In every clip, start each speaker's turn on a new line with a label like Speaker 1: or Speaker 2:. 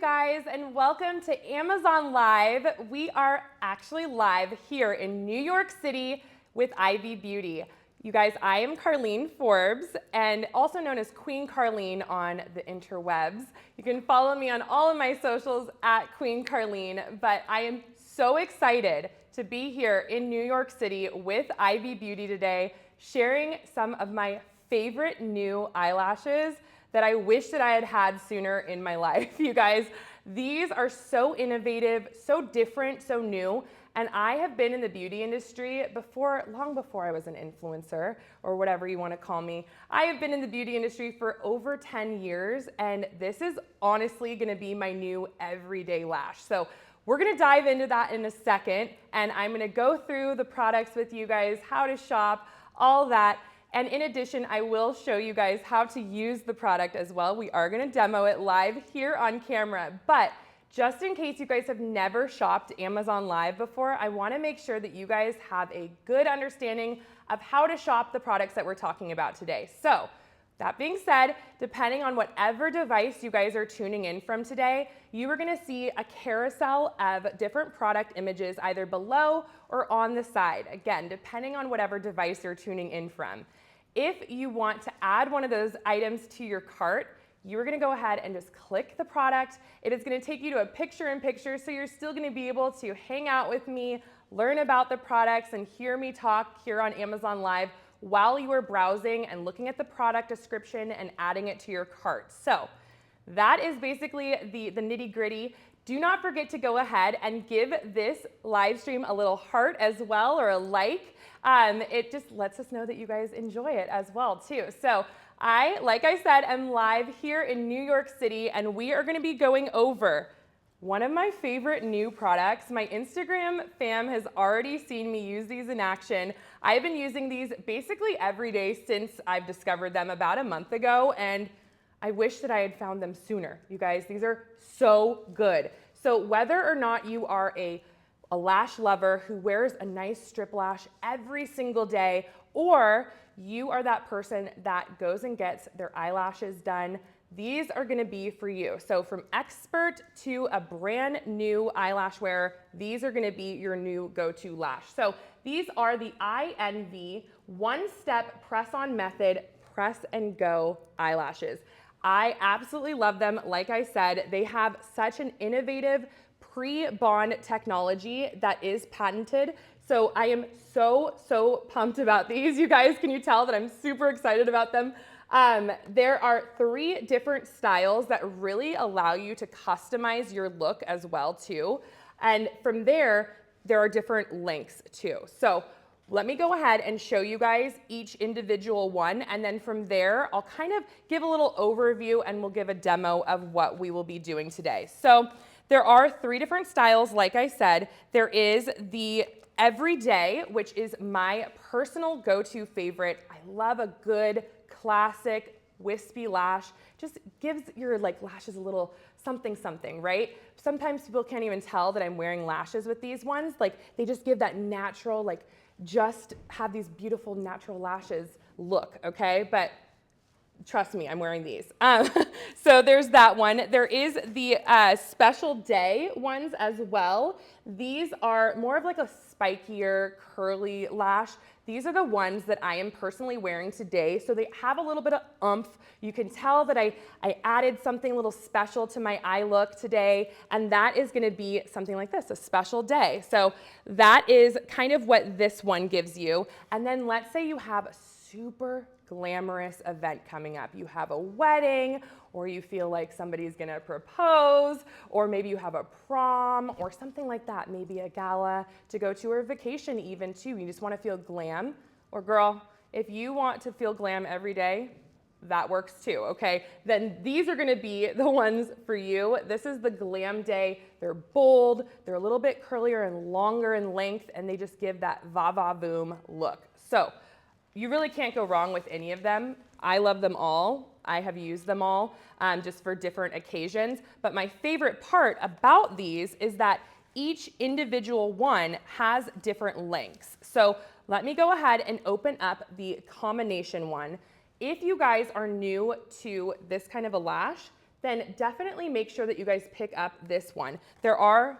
Speaker 1: guys, and welcome to Amazon Live. We are actually live here in New York City with Ivy Beauty. You guys, I am Carlene Forbes, and also known as Queen Carlene on the interwebs. You can follow me on all of my socials at Queen Carlene, but I am so excited to be here in New York City with Ivy Beauty today, sharing some of my favorite new eyelashes that I wish that I had had sooner in my life. You guys, these are so innovative, so different, so new, and I have been in the beauty industry long before I was an influencer or whatever you want to call me. I have been in the beauty industry for over 10 years, and this is honestly going to be my new everyday lash. So we're going to dive into that in a second, and I'm going to go through the products with you guys, how to shop, all that. And in addition, I will show you guys how to use the product as well. We are gonna demo it live here on camera, but just in case you guys have never shopped Amazon Live before, I wanna make sure that you guys have a good understanding of how to shop the products that we're talking about today. So, that being said, depending on whatever device you guys are tuning in from today, you are gonna see a carousel of different product images either below or on the side. Again, depending on whatever device you're tuning in from. If you want to add one of those items to your cart, you're gonna go ahead and just click the product. It is gonna take you to a picture-in-picture, so you're still gonna be able to hang out with me, learn about the products, and hear me talk here on Amazon Live while you are browsing and looking at the product description and adding it to your cart. So that is basically the nitty-gritty. Do not forget to go ahead and give this live stream a little heart as well, or a like. It just lets us know that you guys enjoy it as well too. So like I said, am live here in New York City, and we are gonna be going over one of my favorite new products. My Instagram fam has already seen me use these in action. I've been using these basically every day since I've discovered them about a month ago, and I wish that I had found them sooner. You guys, these are so good. So whether or not you are a lash lover who wears a nice strip lash every single day, or you are that person that goes and gets their eyelashes done, these are gonna be for you. So from expert to a brand new eyelash wearer, these are gonna be your new go-to lash. So these are the INV one-step press-on method press and go eyelashes. I absolutely love them. Like I said, they have such an innovative pre-bond technology that is patented. So I am so pumped about these. You guys, can you tell that I'm super excited about them? There are 3 different styles that really allow you to customize your look as well too. And from there are different lengths too. So let me go ahead and show you guys each individual one, and then from there, I'll kind of give a little overview and we'll give a demo of what we will be doing today. So there are 3 different styles, like I said. There is the Everyday, which is my personal go-to favorite. I love a good, classic, wispy lash. Just gives your lashes a little something, right? Sometimes people can't even tell that I'm wearing lashes with these ones. They just give that natural, just have these beautiful natural lashes look, okay? But trust me, I'm wearing these. So there's that one. There is the Special Day ones as well. These are more of a spikier, curly lash. These are the ones that I am personally wearing today. So they have a little bit of oomph. You can tell that I added something a little special to my eye look today, and that is gonna be something like this, a Special Day. So that is kind of what this one gives you. And then let's say you have a super glamorous event coming up. You have a wedding, or you feel like somebody's gonna propose, or maybe you have a prom or something like that, maybe a gala to go to, or a vacation even too. You just wanna feel glam. Or girl, if you want to feel glam every day, that works too, okay? Then these are gonna be the ones for you. This is the Glam Day. They're bold, they're a little bit curlier and longer in length, and they just give that va-va-voom look. So you really can't go wrong with any of them. I love them all. I have used them all just for different occasions. But my favorite part about these is that each individual one has different lengths. So let me go ahead and open up the combination one. If you guys are new to this kind of a lash, then definitely make sure that you guys pick up this one. There are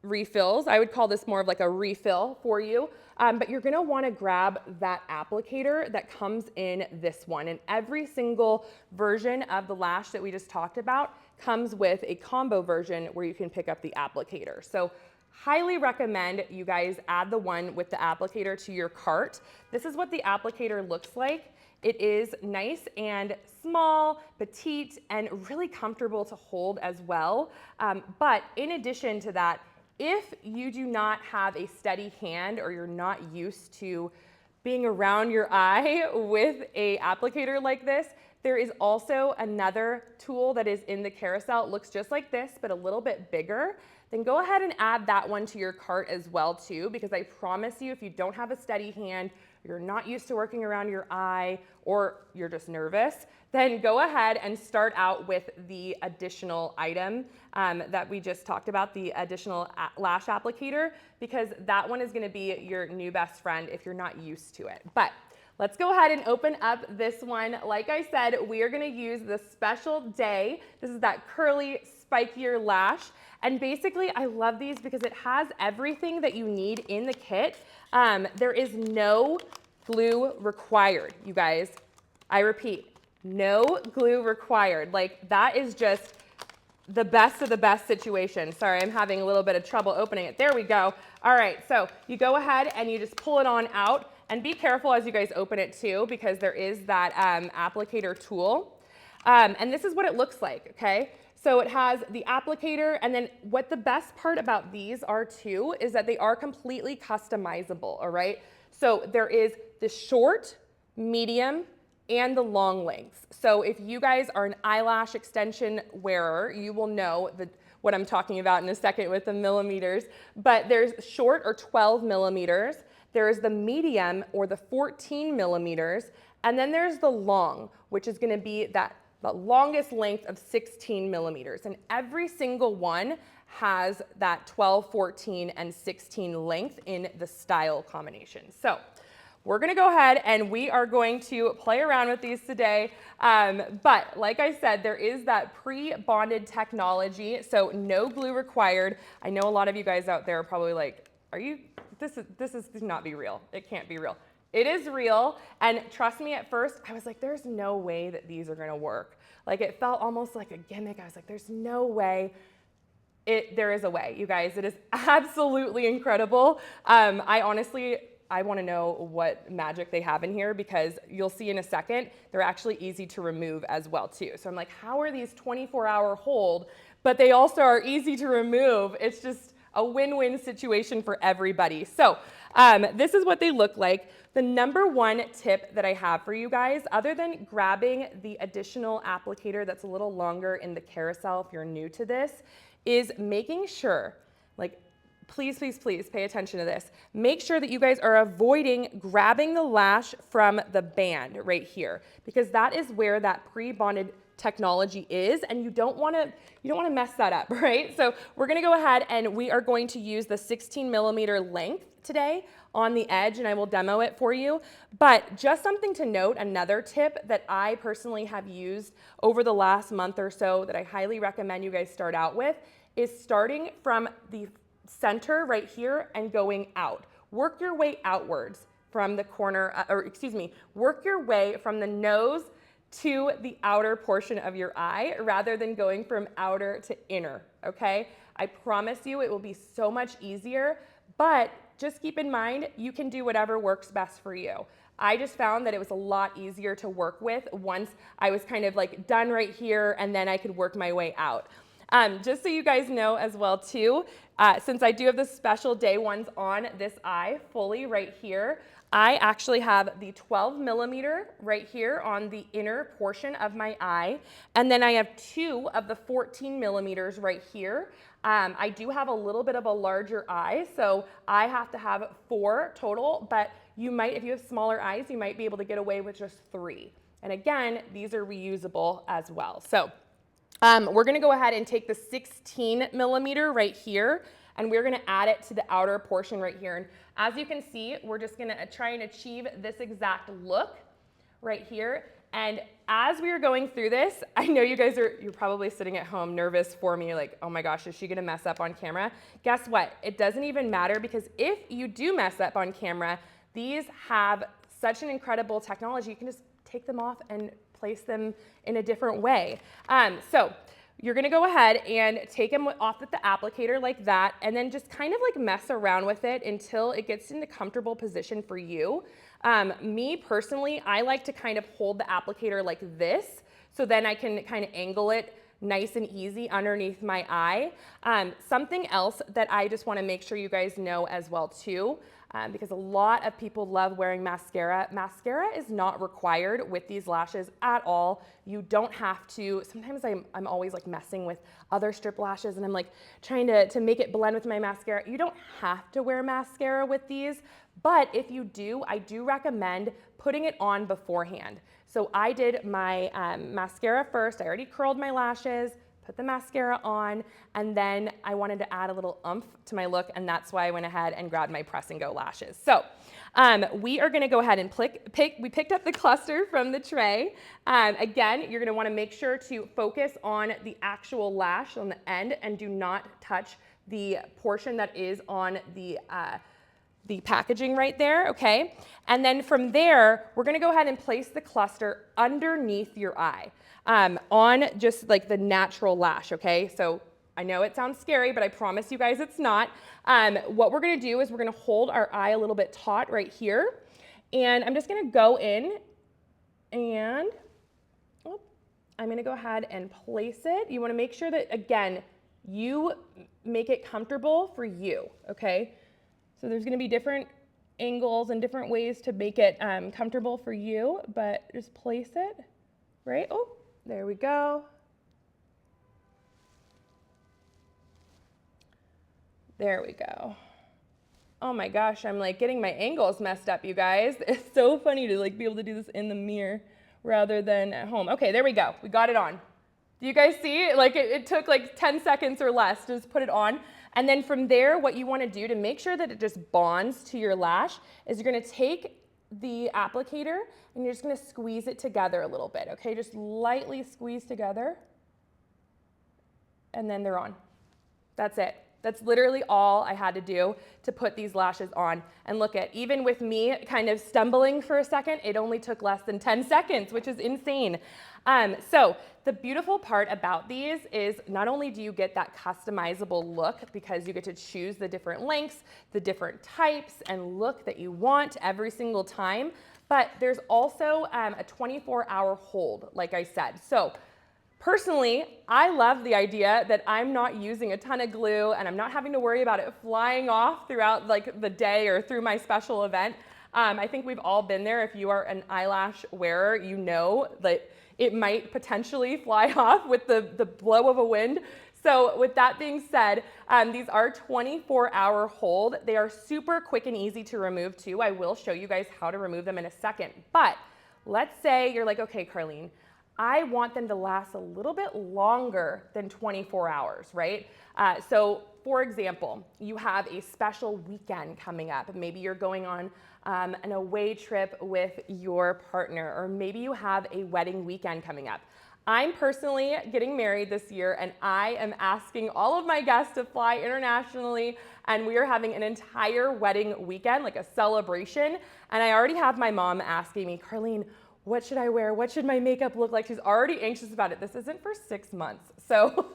Speaker 1: refills. I would call this more of like a refill for you, but you're gonna wanna grab that applicator that comes in this one. And every single version of the lash that we just talked about comes with a combo version where you can pick up the applicator. So highly recommend you guys add the one with the applicator to your cart. This is what the applicator looks like. It is nice and small, petite, and really comfortable to hold as well. But in addition to that, if you do not have a steady hand or you're not used to being around your eye with a applicator like this, there is also another tool that is in the carousel. It looks just like this, but a little bit bigger. Then go ahead and add that one to your cart as well too, because I promise you, if you don't have a steady hand, you're not used to working around your eye, or you're just nervous, then go ahead and start out with the additional item that we just talked about, the additional lash applicator, because that one is gonna be your new best friend if you're not used to it. But let's go ahead and open up this one. Like I said, we are gonna use the Special Day. This is that curly, spikier lash. And basically, I love these because it has everything that you need in the kit. There is no glue required, you guys. I repeat, no glue required. Like, that is just the best of the best situation. Sorry, I'm having a little bit of trouble opening it. There we go. All right, so you go ahead and you just pull it on out, and be careful as you guys open it too, because there is that applicator tool. And this is what it looks like, okay? So it has the applicator, and then what the best part about these are too is that they are completely customizable, all right? So there is the short, medium, and the long lengths. So if you guys are an eyelash extension wearer, you will know what I'm talking about in a second with the millimeters, but there's short or 12 millimeters, there's the medium or the 14 millimeters, and then there's the long, which is gonna be the longest length of 16 millimeters. And every single one has that 12, 14, and 16 length in the style combination. So we're gonna go ahead and we are going to play around with these today. But like I said, there is that pre-bonded technology, so no glue required. I know a lot of you guys out there are probably like, this not be real. It can't be real. It is real, and trust me, at first, I was like, there's no way that these are gonna work. Like, it felt almost like a gimmick. I was like, there's no way. There is a way, you guys. It is absolutely incredible. I wanna know what magic they have in here, because you'll see in a second, they're actually easy to remove as well too. So I'm like, how are these 24-hour hold, but they also are easy to remove? It's just a win-win situation for everybody. So this is what they look like. The number one tip that I have for you guys, other than grabbing the additional applicator that's a little longer in the carousel if you're new to this, is making sure, like, please, please, please pay attention to this. Make sure that you guys are avoiding grabbing the lash from the band right here, because that is where that pre-bonded technology is, and you don't want to mess that up, right? So we're going to go ahead and we are going to use the 16 millimeter length today on the edge, and I will demo it for you. But just something to note, another tip that I personally have used over the last month or so that I highly recommend you guys start out with is starting from the center right here and going out. Work your way outwards from the corner, work your way from the nose to the outer portion of your eye rather than going from outer to inner, okay? I promise you it will be so much easier, but just keep in mind, you can do whatever works best for you. I just found that it was a lot easier to work with once I was kind of like done right here, and then I could work my way out. Just so you guys know as well too, since I do have the Special Day ones on this eye fully right here, I actually have the 12 millimeter right here on the inner portion of my eye, and then I have 2 of the 14 millimeters right here. I do have a little bit of a larger eye, so I have to have 4 total, but you might, if you have smaller eyes, you might be able to get away with just 3. And again, these are reusable as well. So we're gonna go ahead and take the 16 millimeter right here, and we're gonna add it to the outer portion right here. And as you can see, we're just gonna try and achieve this exact look right here. And as we were going through this, I know you're probably sitting at home nervous for me, like, oh my gosh, is she gonna mess up on camera? Guess what? It doesn't even matter, because if you do mess up on camera, these have such an incredible technology. You can just take them off and place them in a different way. So you're gonna go ahead and take them off with the applicator like that, and then just kind of like mess around with it until it gets in a comfortable position for you. Me personally, I like to kind of hold the applicator like this, so then I can kind of angle it nice and easy underneath my eye. Something else that I just wanna make sure you guys know as well too, because a lot of people love wearing mascara. Mascara is not required with these lashes at all. You don't have to. Sometimes I'm always like messing with other strip lashes, and I'm like trying to make it blend with my mascara. You don't have to wear mascara with these, but if you do, I do recommend putting it on beforehand. So I did my mascara first. I already curled my lashes, put the mascara on, and then I wanted to add a little oomph to my look, and that's why I went ahead and grabbed my Press and Go lashes. So we are gonna go ahead and we picked up the cluster from the tray. Again, you're gonna wanna make sure to focus on the actual lash on the end and do not touch the portion that is on the packaging right there, okay? And then from there, we're gonna go ahead and place the cluster underneath your eye, on just like the natural lash, okay? So I know it sounds scary, but I promise you guys it's not. What we're gonna do is we're gonna hold our eye a little bit taut right here, and I'm just gonna go in and, I'm gonna go ahead and place it. You wanna make sure that, again, you make it comfortable for you, okay? So there's gonna be different angles and different ways to make it comfortable for you, but just place it, right? Oh, there we go. There we go. Oh my gosh, I'm like getting my angles messed up, you guys. It's so funny to like be able to do this in the mirror rather than at home. Okay, there we go. We got it on. Do you guys see? Like it took like 10 seconds or less to just put it on. And then from there, what you want to do to make sure that it just bonds to your lash is you're going to take the applicator and you're just going to squeeze it together a little bit, okay? Just lightly squeeze together, and then they're on. That's it. That's literally all I had to do to put these lashes on. And look at, even with me kind of stumbling for a second, it only took less than 10 seconds, which is insane. So the beautiful part about these is not only do you get that customizable look because you get to choose the different lengths, the different types and look that you want every single time, but there's also a 24-hour hold, like I said. So personally, I love the idea that I'm not using a ton of glue and I'm not having to worry about it flying off throughout like the day or through my special event. I think we've all been there. If you are an eyelash wearer, you know that it might potentially fly off with the blow of a wind. So with that being said, these are 24-hour hold. They are super quick and easy to remove too. I will show you guys how to remove them in a second. But let's say you're like, okay, Carlene, I want them to last a little bit longer than 24 hours, right? So for example, you have a special weekend coming up. Maybe you're going on an away trip with your partner, or maybe you have a wedding weekend coming up. I'm personally getting married this year, and I am asking all of my guests to fly internationally, and we are having an entire wedding weekend, like a celebration. And I already have my mom asking me, Carlene, what should I wear? What should my makeup look like? She's already anxious about it. This isn't for 6 months. So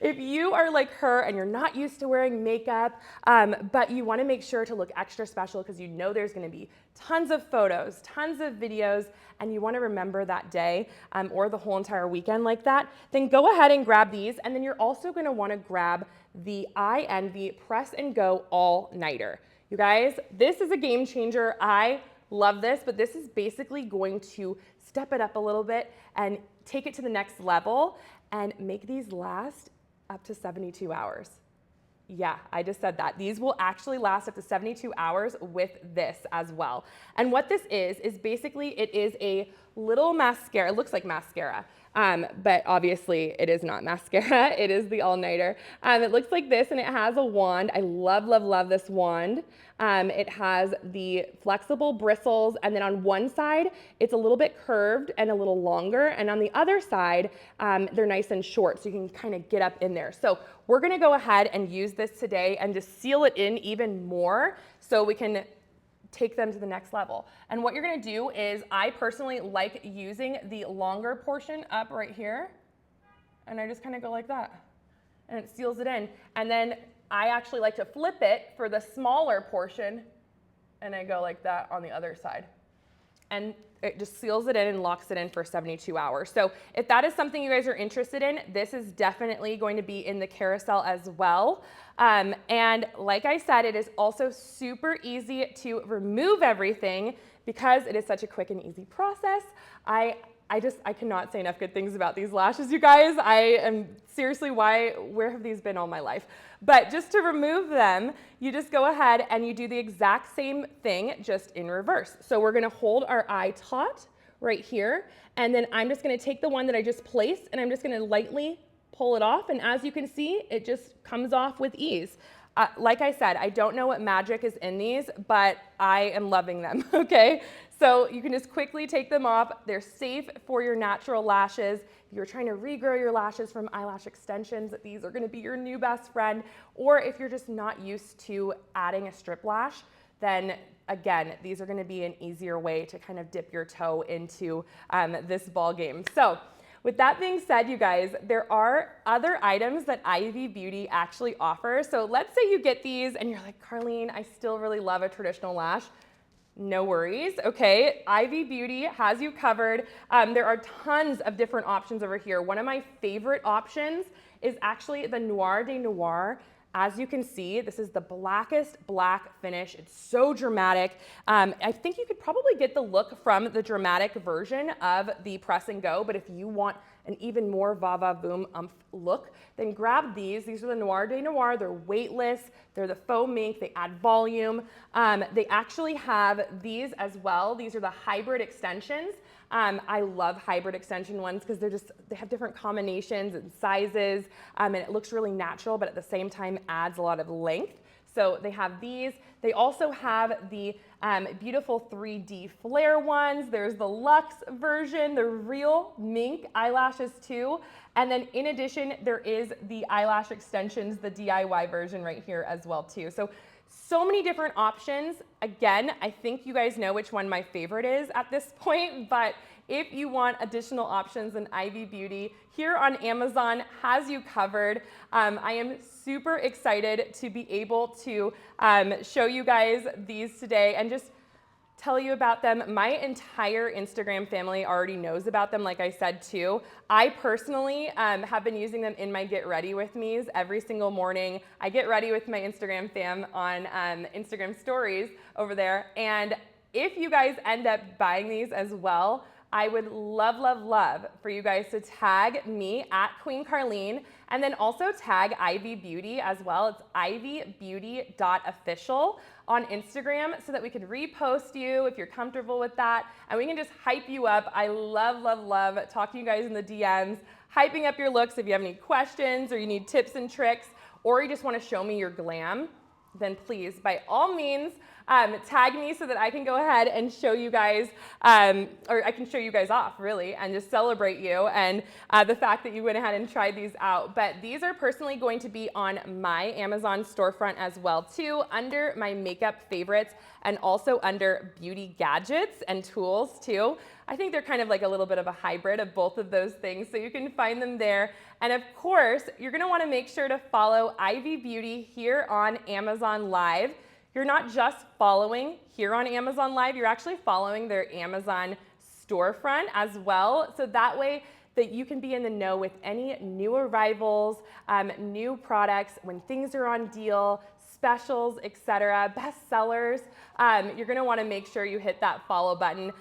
Speaker 1: if you are like her and you're not used to wearing makeup, but you want to make sure to look extra special because you know there's going to be tons of photos, tons of videos, and you want to remember that day or the whole entire weekend like that, then go ahead and grab these. And then you're also going to want to grab the Eye Envy Press and Go All-Nighter. You guys, this is a game changer. I love this, but this is basically going to step it up a little bit and take it to the next level and make these last up to 72 hours. Yeah, I just said that. These will actually last up to 72 hours with this as well. And what this is basically it is a little mascara. It looks like mascara. but obviously it is not mascara. It is the all-nighter. It looks like this, and it has a wand. I love, love, love this wand. It has the flexible bristles, and then on one side, it's a little bit curved and a little longer, and on the other side, they're nice and short, so you can kind of get up in there. So we're gonna go ahead and use this today and just seal it in even more so we can take them to the next level. And what you're gonna do is, I personally like using the longer portion up right here, and I just kind of go like that, and it seals it in. And then I actually like to flip it for the smaller portion, and I go like that on the other side. And it just seals it in and locks it in for 72 hours. So if that is something you guys are interested in, this is definitely going to be in the carousel as well. And like I said, it is also super easy to remove everything because it is such a quick and easy process. I cannot say enough good things about these lashes, you guys. I am seriously, where have these been all my life? But just to remove them, you just go ahead and you do the exact same thing, just in reverse. So we're gonna hold our eye taut right here, and then I'm just gonna take the one that I just placed, and I'm just gonna lightly pull it off, and as you can see, it just comes off with ease. Like I said, I don't know what magic is in these, but I am loving them, okay? So you can just quickly take them off. They're safe for your natural lashes. If you're trying to regrow your lashes from eyelash extensions, these are gonna be your new best friend. Or if you're just not used to adding a strip lash, then again, these are gonna be an easier way to kind of dip your toe into this ball game. So with that being said, you guys, there are other items that Ivy Beauty actually offers. So let's say you get these and you're like, Carlene, I still really love a traditional lash. No worries, okay? Ivy Beauty has you covered. There are tons of different options over here. One of my favorite options is actually the Noir de Noir. As you can see, this is the blackest black finish. It's so dramatic. I think you could probably get the look from the dramatic version of the Press and Go, but if you want an even more va va voom look, then grab these. These are the Noir de Noir. They're weightless. They're the faux mink. They add volume. They actually have these as well. These are the hybrid extensions. I love hybrid extension ones because they have different combinations and sizes, and it looks really natural, but at the same time adds a lot of length. So they have these. They also have the beautiful 3D flare ones. There's the luxe version, the real mink eyelashes too. And then in addition, there is the eyelash extensions, the DIY version right here as well too. So many different options. Again, I think you guys know which one my favorite is at this point, but if you want additional options, then Ivy Beauty here on Amazon has you covered. I am super excited to be able to show you guys these today and just tell you about them. My entire Instagram family already knows about them, like I said too. I personally have been using them in my Get Ready With Me's every single morning. I get ready with my Instagram fam on Instagram stories over there. And if you guys end up buying these as well, I would love, love, love for you guys to tag me at Queen Carlene, and then also tag Ivy Beauty as well. It's ivybeauty.official on Instagram so that we can repost you if you're comfortable with that, and we can just hype you up. I love, love, love talking to you guys in the DMs, hyping up your looks. If you have any questions or you need tips and tricks, or you just want to show me your glam, then please, by all means, tag me so that I can go ahead and show you guys, or I can show you guys off really, and just celebrate you and the fact that you went ahead and tried these out. But these are personally going to be on my Amazon storefront as well too, under my makeup favorites, and also under beauty gadgets and tools too. I think they're kind of like a little bit of a hybrid of both of those things, so you can find them there. And of course, you're gonna wanna make sure to follow Ivy Beauty here on Amazon Live. You're not just following here on Amazon Live, you're actually following their Amazon storefront as well. So that way that you can be in the know with any new arrivals, new products, when things are on deal, specials, etc., best sellers. You're gonna wanna make sure you hit that follow button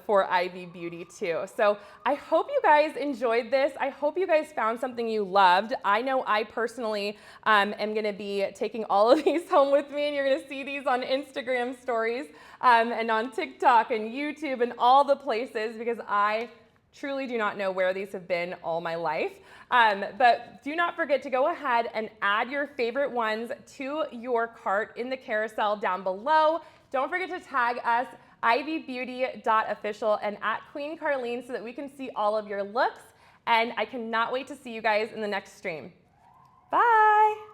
Speaker 1: for Ivy Beauty too. So I hope you guys enjoyed this. I hope you guys found something you loved. I know I personally am gonna be taking all of these home with me, and you're gonna see these on Instagram stories and on TikTok and YouTube and all the places, because I truly do not know where these have been all my life. But do not forget to go ahead and add your favorite ones to your cart in the carousel down below. Don't forget to tag us, ivybeauty.official and at Queen Carlene, so that we can see all of your looks. And I cannot wait to see you guys in the next stream. Bye.